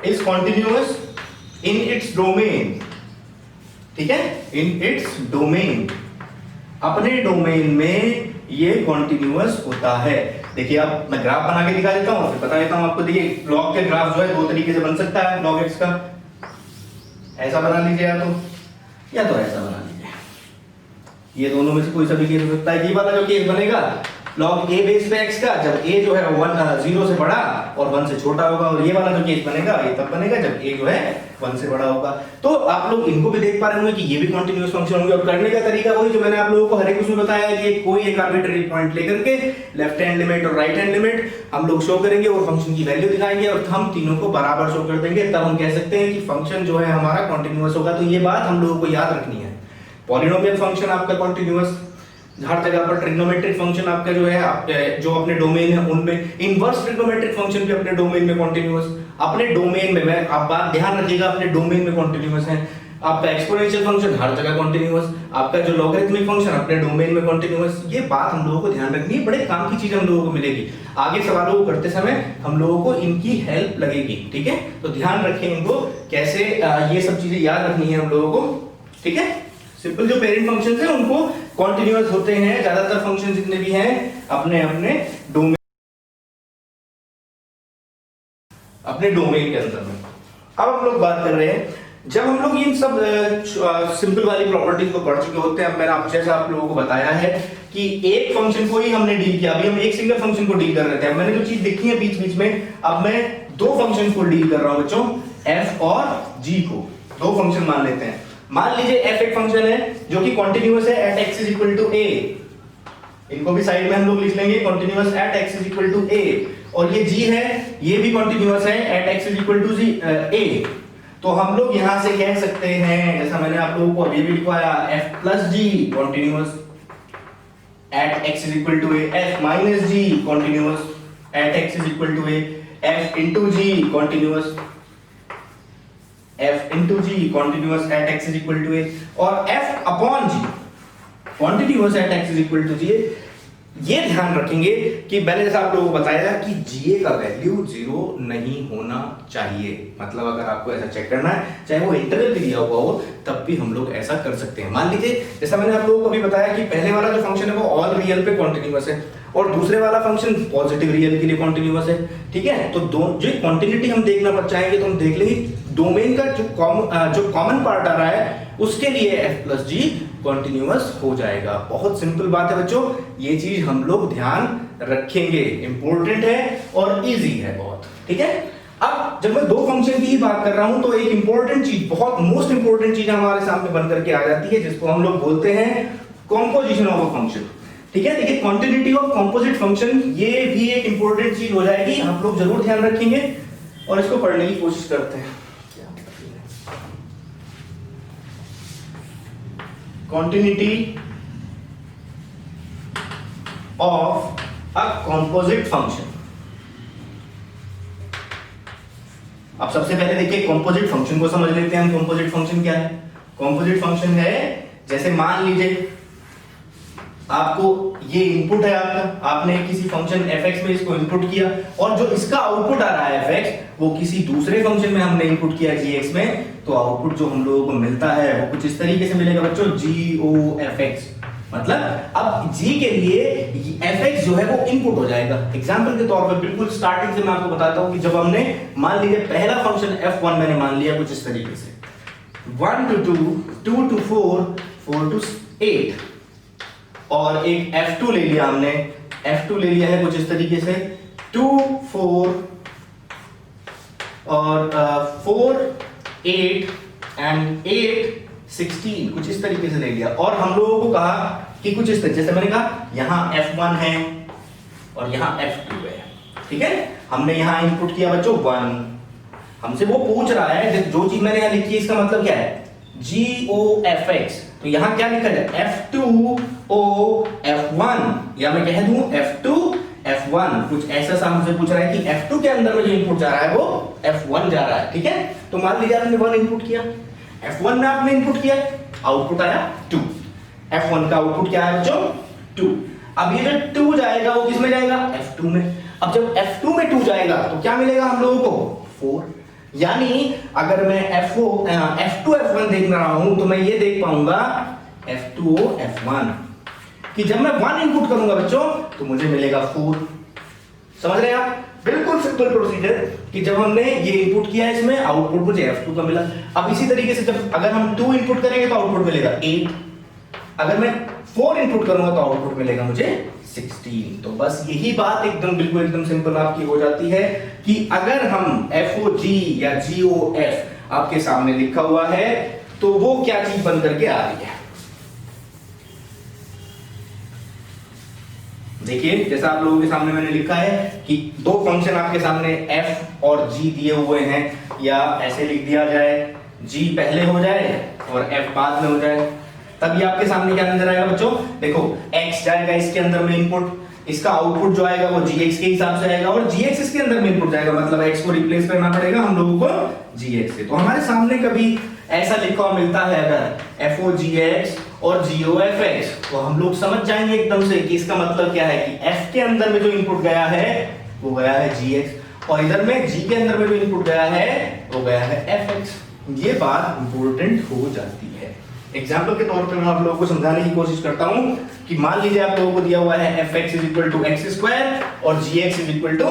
is continuous in its domain, ठीक है, in its domain, अपने डोमेन में ये कॉन्टिन्यूअस होता है। देखिए अब मैं ग्राफ बना के दिखा देता हूं, फिर बता देता हूं आपको। देखिए लॉग के ग्राफ जो है दो तरीके से बन सकता है लॉग एक्स का, ऐसा बना लीजिए या तो ऐसा बना लीजिए, ये दोनों में से कोई सा भी केस हो सकता है। ये वाला जो केस बनेगा log a बेस पे x का, जब a जो है 0 से बड़ा और 1 से छोटा होगा, और ये वाला जो केस बनेगा ये तब बनेगा जब a जो है 1 से बड़ा होगा। तो आप लोग इनको भी देख पा रहे होंगे कि ये भी कॉन्टिन्यूअस फंक्शन होंगे, और करने का तरीका वही जो मैंने आप लोगों को हर एक उसमें बताया है कि कोई एक आर्बिट्ररी पॉइंट लेकर के लेफ्ट हैंड लिमिट और राइट हैंड लिमिट हम लोग शो करेंगे और फंक्शन की वैल्यू दिखाएंगे और हम तीनों को बराबर शो कर देंगे, तब हम कह सकते हैं कि फंक्शन जो है हमारा कॉन्टिन्यूअस होगा। तो ये बात हम लोगों को याद रखनी है। पॉलिनोमियल फंक्शन आपका कॉन्टिन्यूअस, हर जगह पर ट्रिग्नोमेट्रिक फंक्शन आपका जो है जो अपने डोमेन है उनमें, इनवर्स ट्रिग्नोमेट्रिक फंक्शन भी अपने डोमेन में कॉन्टिन्यूअस, अपने डोमेन में, मैं आप बात ध्यान रखिएगा, अपने डोमेन में कॉन्टिन्यूअस है। आपका एक्सपोनेंशियल फंक्शन हर जगह कॉन्टिन्यूअस, आपका जो लॉगरिथमिक फंक्शन अपने डोमेन में कॉन्टिन्यूअस। ये बात हम लोगों को ध्यान रखनी है, बड़े काम की चीज हम लोगों को मिलेगी आगे सवालों को करते समय, हम लोगों को इनकी हेल्प लगेगी, ठीक है। तो ध्यान रखें इनको कैसे, ये सब चीजें याद रखनी है हम लोगों को, ठीक है। सिंपल जो पेरेंट फंक्शंस हैं उनको कॉन्टिन्यूअस होते हैं ज्यादातर फंक्शन जितने भी हैं अपने अपने डोमेन के अंदर में। अब हम लोग बात कर रहे हैं, जब हम लोग इन सब सिंपल वाली प्रॉपर्टीज को पढ़ चुके होते हैं, मैंने आप जैसा आप लोगों को बताया है कि एक फंक्शन को ही हमने डील किया, अभी हम एक सिंगल फंक्शन को डील कर रहे थे। मैंने जो चीज देखी है बीच बीच में, अब मैं दो फंक्शन को डील कर रहा हूं बच्चों, f और g को। दो फंक्शन मान लेते हैं। मान लीजिए f एक फंक्शन है जो कि कॉन्टिन्यूअस है एट x = a, इनको भी साइड में हम लोग लिख लेंगे कॉन्टिन्यूअस एट x = a, और ये g है, ये भी कॉन्टिन्यूअस है एट x = a। तो हम लोग यहां से कह सकते हैं, जैसा मैंने आप लोगों को अभी भी लिखवाया, f + g continuous at x = a, f - g continuous at x = a, f * g continuous f * g continuous at x = a, और f/g continuous at x = g। ये ध्यान रखेंगे कि मैंने जैसा आप लोगों को बताया कि ga का वैल्यू 0 नहीं होना चाहिए। मतलब अगर आपको ऐसा चेक करना है, चाहे वो इंटरवल भी दिया हुआ हो, तब भी हम लोग ऐसा कर सकते हैं। मान लीजिए जैसा मैंने आप लोगों को अभी बताया कि पहले वाला जो फंक्शन है वो ऑल रियल पे कॉन्टिन्यूअस है, और दूसरे वाला फंक्शन पॉजिटिव रियल के लिए कॉन्टिन्यूअस है, ठीक है। तो जो कॉन्टिन्यूटी हम देखना चाहेंगे तो हम देख लेंगे डोमेन का जो कॉमन पार्ट आ रहा है उसके लिए f + g कॉन्टिन्यूअस हो जाएगा। बहुत सिंपल बात है बच्चों, ये चीज हम लोग ध्यान रखेंगे, इंपॉर्टेंट है और इजी है बहुत, ठीक है। अब जब मैं दो फंक्शन की ही बात कर रहा हूं तो एक इंपॉर्टेंट चीज, बहुत मोस्ट इंपॉर्टेंट चीज हमारे सामने बन करके आ जाती है, जिसको हम लोग बोलते हैं कॉम्पोजिशन ऑफ अ फंक्शन, ठीक है। देखिए कॉन्टिन्यूटी ऑफ कॉम्पोजिट फंक्शन, ये भी एक इंपॉर्टेंट चीज हो जाएगी, आप लोग जरूर ध्यान रखेंगे और इसको पढ़ने की कोशिश करते हैं। continuity of a composite function। अब सबसे पहले देखिए कंपोजिट फंक्शन को समझ लेते हैं हम। कंपोजिट फंक्शन क्या है? कंपोजिट फंक्शन है, जैसे मान लीजिए आपको ये इनपुट है आपका, आपने किसी फंक्शन fx में इसको इनपुट किया, और जो इसका आउटपुट आ रहा है fx वो किसी दूसरे फंक्शन में हमने इनपुट किया gx में, तो आउटपुट जो हम लोगों को मिलता है वो कुछ इस तरीके से मिलेगा बच्चों, gofx। मतलब अब g के लिए fx जो है वो इनपुट हो जाएगा। एग्जांपल के तौर पर बिल्कुल स्टार्टिंग से मैं आपको बताता हूं कि जब हमने मान लीजिए पहला फंक्शन f1 मैंने मान लिया कुछ इस तरीके से, 1 to 2, 2 to 4, 4 to 8, और एक f2 ले लिया हमने, f2 ले लिया है कुछ इस तरीके से 2, 4 और 4, 8 एंड 8, 16 कुछ इस तरीके से ले लिया। और हम लोगों को कहा कि कुछ इस तरीके, जैसे मैंने कहा यहां f1 है और यहां f2 है, ठीक है। हमने यहां इनपुट किया बच्चों 1, हमसे वो पूछ रहा है जो चीज मैंने यहां लिखी है इसका मतलब क्या है, gofx। तो यहां क्या लिखा है, f2 o f1, या मैं कह दूं f2 f1। कुछ ऐसा सा हमसे पूछ रहा है कि f2 के अंदर में जो इनपुट जा रहा है वो f1 जा रहा है, ठीक है। तो मान लीजिए आपने 1 इनपुट किया, f1 में आपने इनपुट किया, आउटपुट आया 2। f1 का आउटपुट क्या है बच्चों, 2। अब ये जो 2 जाएगा वो किसमें जाएगा, f2 में। अब जब f2 में 2 जाएगा तो क्या मिलेगा हम लोगों को, 4। यानी अगर मैं f2 f1 देख रहा हूं तो मैं ये देख पाऊंगा f2 f1 कि जब मैं 1 इनपुट करूंगा बच्चों तो मुझे मिलेगा 4। समझ रहे हैं आप? बिल्कुल सिंपल प्रोसीजर कि जब हमने ये इनपुट किया है इसमें, आउटपुट मुझे f2 का मिला। अब इसी तरीके से जब अगर हम 2 इनपुट करेंगे तो आउटपुट मिलेगा 8, अगर मैं 4 इनपुट करूंगा तो आउटपुट मिलेगा मुझे 16। तो बस यही बात एकदम बिल्कुल एकदम सिंपल आपकी हो जाती है कि अगर हम FOG या GOF आपके सामने लिखा हुआ है तो वो क्या चीज बन करके आ रही है। देखिए जैसा आप लोगों के सामने मैंने लिखा है कि दो फंक्शन आपके सामने f और g दिए हुए हैं, या ऐसे लिख दिया जाए g पहले हो जाए और f बाद में हो जाए, तब ये आपके सामने क्या नजर आएगा बच्चों। देखो x जाएगा इसके अंदर में इनपुट, इसका आउटपुट जो आएगा वो gx के हिसाब से आएगा और gx इसके अंदर में इनपुट जाएगा, मतलब x को रिप्लेस करना पड़ेगा हम लोगों को gx से। तो हमारे सामने कभी ऐसा लिखा हुआ मिलता है अगर FOGX और GOFX, तो हम लोग समझ जाएंगे एकदम से कि इसका मतलब क्या है कि f के अंदर में जो इनपुट गया है वो गया है gx और इधर में g के अंदर में जो इनपुट गया है वो गया है fx। ये बात इंपॉर्टेंट हो जाती है। एग्जाम्पल के तौर पे मैं आप लोगों को समझाने की कोशिश करता हूं कि मान लीजिए आप लोगों को दिया हुआ है fx is equal to x square और gx is equal to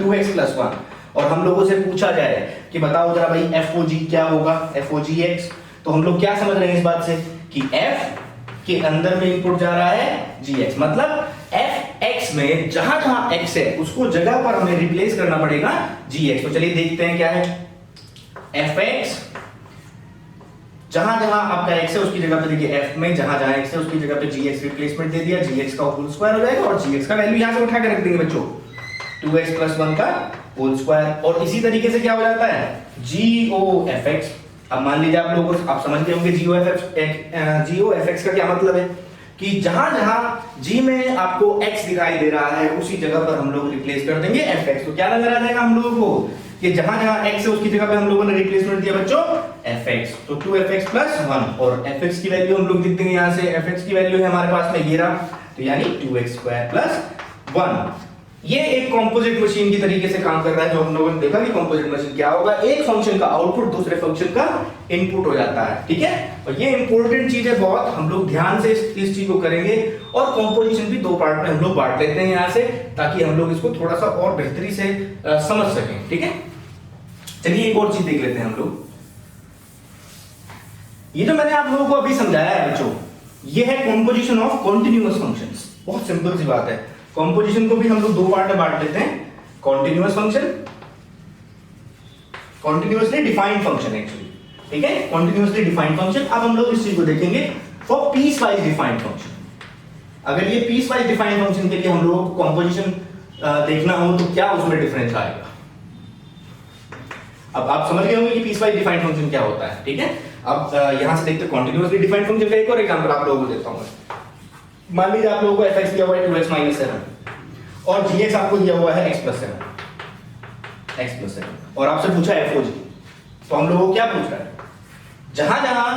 2x plus 1 और हम लोगों से पूछा जाए कि बताओ जरा भाई FOG क्या होगा, FOGX। तो हम लोग क्या समझ रहे हैं इस बात से कि f के अंदर में इनपुट जा रहा है gx, मतलब fx में जहां जहां x है उसको जगह पर हमें रिप्लेस करना पड़ेगा gx। तो चलिए देखते हैं क्या है। fx जहां जहां आपका x है उसकी जगह पे देखिए f में जहां जहां x है उसकी जगह पे gx रिप्लेसमेंट दे दिया, gx का होल स्क्वायर हो जाएगा और gx का वैल्यू यहां से उठा के रख देंगे बच्चों 2x प्लस 1 का होल स्क्वायर। और इसी तरीके से क्या हो जाता है GOFX। अब मान लीजिए आप लोगों को आप समझ गए होंगे GOFX का क्या मतलब है कि जहां जहां g में आपको x दिखाई दे रहा है उसी जगह पर हम लोग रिप्लेस कर देंगे fx। तो क्या नजर आ जाएगा हम लोगों को कि जहां जहां x है उसकी जगह पे हम लोगों ने रिप्लेसमेंट दिया बच्चों fx। तो 2fx प्लस 1 और fx की वैल्यू हम लोग लिख देंगे यहां से, fx की वैल्यू है हमारे पास में ये रहा, तो यानी 2x स्क्वायर प्लस 1। ये एक कंपोजिट मशीन की तरीके से काम कर रहा है। जो हम लोगों ने देखा कि कंपोजिट मशीन क्या होगा, एक फंक्शन का आउटपुट दूसरे फंक्शन का इनपुट हो जाता है, ठीक है। और ये इंपॉर्टेंट चीज है बहुत, हम लोग ध्यान से इस चीज को करेंगे। और कंपोजिशन भी दो पार्ट में हम लोग बांट लेते हैं यहाँ से, ताकि हम लोग इसको थोड़ा सा और बेहतरी से समझ सकें, ठीक है। चलिए एक और चीज देख लेते हैं हम लोग। ये जो मैंने आप लोगों को अभी समझाया है बच्चों, ये है कंपोजिशन ऑफ कॉन्टिन्यूअस फंक्शंस। बहुत सिंपल सी बात है। कंपोजिशन को भी हम लोग दो पार्ट में बांट लेते हैं, continuous function, continuously defined function actually, ठीक है, कॉन्टिन्यूअसली डिफाइंड फंक्शन। अब हम लोग इस चीज को देखेंगे for piece wise defined function. अगर ये पीस वाइज डिफाइंड फंक्शन के लिए हम लोगों को कंपोजिशन देखना हो तो क्या उसमें डिफरेंस आएगा। अब आप समझ गए होंगे कि पीस वाइज डिफाइंड फंक्शन क्या होता है, ठीक है। अब यहां से देखते हैं कॉन्टिन्यूअसली डिफाइंड फंक्शन का एक और एग्जांपल आप लोगों को देता हूं। मान लीजिए आप लोगों को fx दिया हुआ है 2x माइनस 7 और gx आपको दिया हुआ है x प्लस 7 और आपसे पूछा है FOG। तो हम लोगों को क्या पूछ रहा है, जहां जहां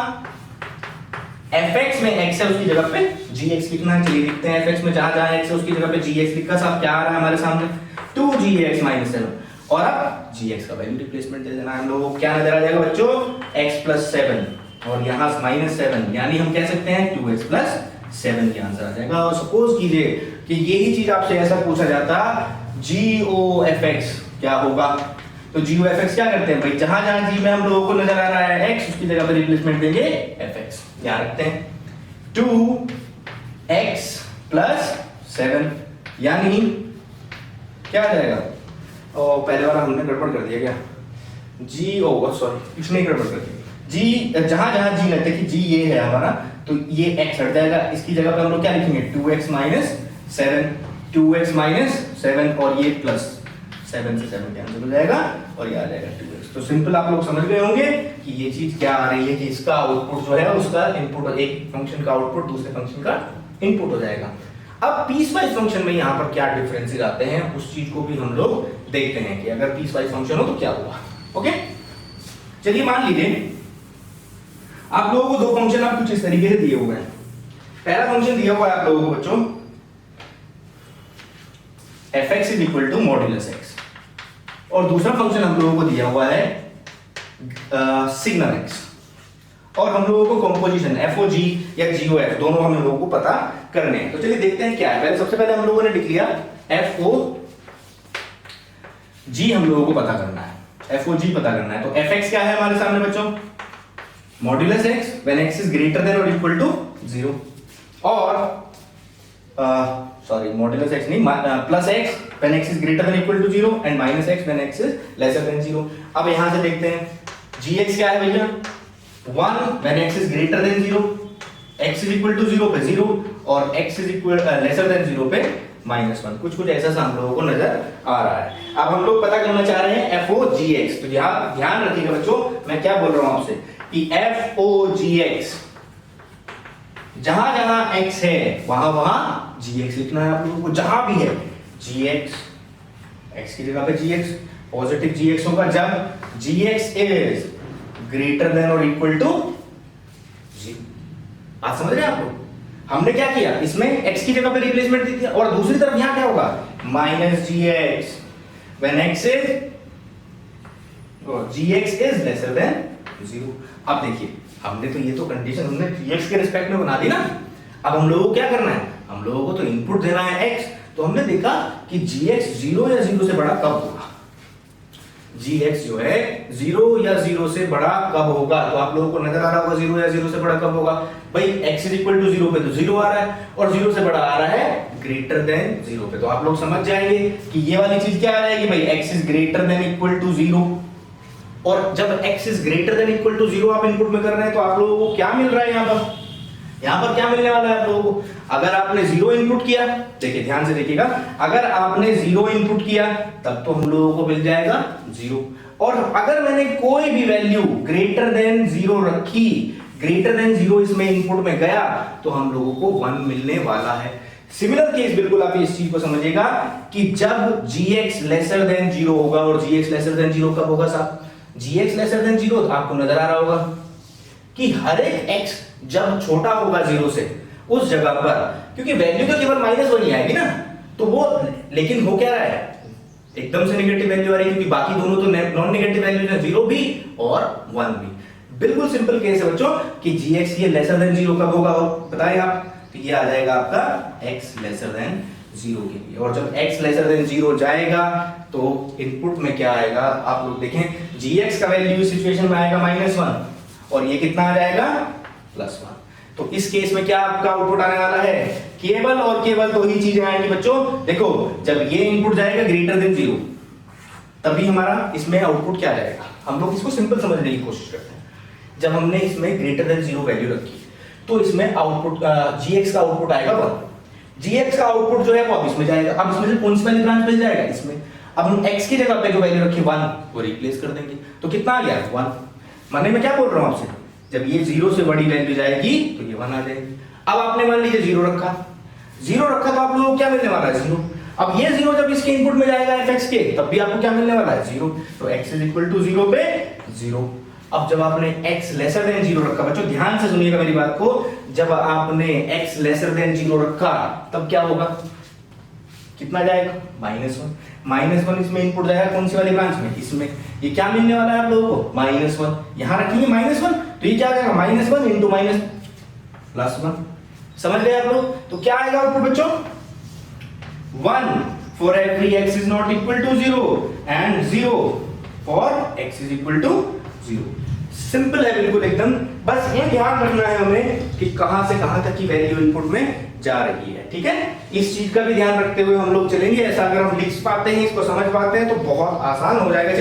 fx में x है उसकी जगह पे gx लिखना है। चलिए लिखते हैं fx में जहां जहां x है उसकी जगह पे gx लिखा। साहब क्या आ रहा है हमारे सामने 2gx माइनस 7 और अब gx का वैल्यू रिप्लेसमेंट दे देना है हम लोगों को। क्या नजर आ जाएगा बच्चों x प्लस 7 और यहां माइनस 7, यानी हम कह सकते हैं 2x प्लस 7 की आंसर आ जाएगा। और सपोज कीजिए कि यही चीज आपसे ऐसा पूछा जाता GOFX क्या होगा, तो GOFX क्या करते हैं भाई, जहां जहां g में हम लोगों को नजर आ रहा है x उसकी जगह पर रिप्लेसमेंट देंगे fx। याद रखते हैं 2x प्लस 7 यानी क्या आ जाएगा, और पहले वाला हमने गड़बड़ कर दिया क्या, सॉरी इसने गड़बड़ कर दी। g जहां जहां g लगता है कि g ये है हमारा, तो ये x हट जाएगा, इसकी जगह पे हम लोग क्या लिखेंगे 2x माइनस 7, 2x माइनस 7 और ये प्लस 7 से 7 कैंसिल हो जाएगा और ये आ जाएगा 2x। तो सिंपल आप लोग समझ गए होंगे कि ये चीज क्या आ रही है कि इसका आउटपुट जो है उसका इनपुट, एक फंक्शन का आउटपुट दूसरे फंक्शन का इनपुट हो जाएगा। अब पीस वाइज फंक्शन में यहाँ पर क्या डिफरेंसेस आते हैं उस चीज को भी हम लोग देखते हैं कि अगर पीस वाइज फंक्शन हो तो क्या हुआ। ओके, चलिए मान लीजिए आप लोगों को दो फंक्शन आप कुछ इस तरीके से दिए हुए हैं। पहला फंक्शन दिया हुआ है आप लोगों को बच्चों fx is equal to modulus x और दूसरा फंक्शन हम लोगों को दिया हुआ है सिग्नल x और हम लोगों को कंपोजिशन FOG या GOF दोनों हम लोगों को पता करने हैं। तो चलिए देखते हैं क्या है। पहले सबसे पहले हम लोगों ने लिख लिया FOG हम लोगों को पता करना है, FOG पता करना है। तो fx क्या है हमारे सामने बच्चों, modulus x when x is greater than और इक्वल टू 0 और सॉरी मॉड्यूलस एक्स नहीं, plus x when x is greater than equal to 0 and minus x when x is lesser than 0। अब यहां से देखते हैं gx क्या है भैया, 1 when x is greater than 0, x is equal to 0 पे 0 और x is equal lesser than 0 पे -1। कुछ कुछ ऐसा सा हम लोगों को नजर आ रहा है। अब हम लोग पता करना चाह रहे हैं FOGX। तो यहाँ ध्यान रखिएगा बच्चों, मैं क्या बोल रहा हूं आपसे कि FOGX जहां जहां x है वहां वहां gx लिखना है आप लोगों को। जहां भी है gx, x की जगह पे gx, पॉजिटिव gx होगा जब gx इज ग्रेटर देन और इक्वल टू 0। बात समझ रहे हैं आप लोग? हमने क्या किया, इसमें x की जगह पे रिप्लेसमेंट दी थी और दूसरी तरफ यहां क्या होगा, minus gx when x is gx is lesser than 0। अब देखिए हमने तो ये तो कंडीशन हमने gx के रिस्पेक्ट में बना दी ना। अब हम लोगों को क्या करना है, हम लोगों को तो इनपुट देना है x। तो हमने देखा कि gx 0 या 0 से बड़ा कब होगा, gx जो है 0 या 0 से बड़ा कब होगा। तो आप लोगों को नजर आ रहा होगा 0 या 0 से बड़ा कब होगा भाई, x इज इक्वल टू 0 पे तो 0 आ रहा है और 0 से बड़ा आ रहा है ग्रेटर देन 0 पे। तो आप लोग समझ जाएंगे कि ये वाली चीज क्या आ जाएगी भाई, x is greater than equal to 0। और जब x is greater than equal to 0 आप इनपुट में कर रहे हैं तो आप लोगों को क्या मिल रहा है यहाँ पर क्या मिलने वाला है आप लोगों को। अगर आपने 0 इनपुट किया, देखिए ध्यान से देखिएगा, अगर आपने 0 इनपुट किया तब तो हम लोगों को मिल जाएगा 0। और अगर मैंने कोई भी वैल्यू ग्रेटर देन 0 रखी, ग्रेटर देन 0 इसमें इनपुट में गया तो हम लोगों को 1 मिलने वाला है। सिमिलर केस बिल्कुल आप इस चीज को समझिएगा कि जब gx लेसर देन 0 होगा, और gx लेसर देन 0 कब होगा साहब, gx लेसर देन 0 आपको नजर आ रहा होगा कि हर एक x जब छोटा होगा 0 से उस जगह पर, क्योंकि वैल्यू तो केवल -1 ही आएगी ना, तो वो लेकिन हो क्या रहा है, एकदम से नेगेटिव वैल्यू आ रही है, क्योंकि बाकी दोनों तो नॉन नेगेटिव वैल्यू है, 0 भी और 1 भी। बिल्कुल सिंपल केस है बच्चों कि gx ये लेसर देन 0 कब होगा, और बताएं आप, तो ये आ जाएगा आपका x लेसर देन 0 के लिए। और जब x लेसर देन 0 जाएगा तो इनपुट में क्या आएगा आप लोग देखें, gx का वैल्यू इस सिचुएशन में आएगा -1 और ये कितना आ जाएगा +1। तो इस केस में क्या आपका आउटपुट आने वाला है, केवल और केवल दो ही चीजें आएंगी बच्चों। देखो जब ये इनपुट जाएगा ग्रेटर देन 0 तभी हमारा इसमें आउटपुट क्या जाएगा। हम लोग इसको सिंपल समझने की कोशिश करते हैं। जब हमने इसमें ग्रेटर देन 0 वैल्यू रखी तो इसमें आउटपुट gx का आउटपुट आएगा 1। gx का आउटपुट जो है वो अब इसमें जाएगा। अब इसमें से कौन सी वाली ब्रांच मिल जाएगा, इसमें। अब हम x की जगह पे जो वैल्यू रखी 1 वो रिप्लेस कर देंगे, तो कितना आ गया 1। माने मैं क्या बोल रहा हूं आपसे, जब ये 0 से बड़ी वैल्यू जाएगी तो ये 1 आ जाएगी। अब आपने मान लीजिए 0 रखा तो आप लोगों को क्या मिलने वाला है 0। अब ये 0 जब इसके इनपुट में जाएगा fx के, तब भी आपको क्या मिलने वाला है 0। तो x इज इक्वल टू 0 पे 0। अब जब आपने x लेसर देन 0 रखा, बच्चों ध्यान से सुनिएगा मेरी बात को, जब आपने x लेसर देन 0 रखा तब क्या होगा, कितना जाएगा -1 इसमें इनपुट जाएगा कौन सी वाली ब्रांच में, इसमें। ये क्या मिलने वाला है आप लोगों को -1, यहां रखेंगे -1 तो ये क्या आ जाएगा -1 इंटू +1। समझ गए आप लोग। तो क्या आएगा आउटपुट बच्चों 1 for every x is not equal to 0 and 0 for x is equal to 0। Simple है बिल्कुल एकदम। बस ये ध्यान रखना है हमें कि कहां से कहां तक की वैल्यू इनपुट में जा रही है, ठीक है। इस चीज का भी ध्यान रखते हुए हम लोग चलेंगे। ऐसा अगर हम लिख पाते हैं, इसको समझ पाते हैं तो बहुत आसान हो जाएगा।